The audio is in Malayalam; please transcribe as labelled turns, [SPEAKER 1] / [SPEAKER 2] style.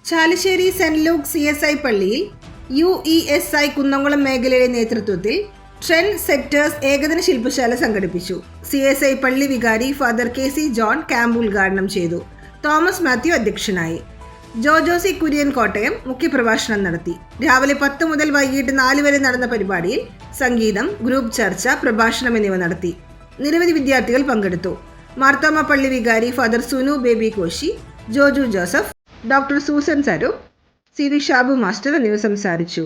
[SPEAKER 1] ചാലിശ്ശേരി സെന്റ് ലൂക്ക് CSI പള്ളിയിൽ UESI കുന്നംകുളം മേഖലയുടെ നേതൃത്വത്തിൽ ട്രെൻഡ് സെക്ടേഴ്സ് ഏകദിന ശില്പശാല സംഘടിപ്പിച്ചു. CSI പള്ളി വികാരി ഫാദർ KC ജോൺ ക്യാമ്പ് ഉദ്ഘാടനം ചെയ്തു. തോമസ് മാത്യു അധ്യക്ഷനായി. ജോജോസി കുര്യൻ കോട്ടയം മുഖ്യപ്രഭാഷണം നടത്തി. രാവിലെ 10 മുതൽ വൈകിട്ട് 4 വരെ നടന്ന പരിപാടിയിൽ സംഗീതം, ഗ്രൂപ്പ് ചർച്ച, പ്രഭാഷണം എന്നിവ നടത്തി. നിരവധി വിദ്യാർത്ഥികൾ പങ്കെടുത്തു. മാർത്തോമ പള്ളി വികാരി father Sunu baby Koshy, Joju Joseph, doctor Susan സരു, CV ഷാബു മാസ്റ്റർ എന്നിവർ സംസാരിച്ചു.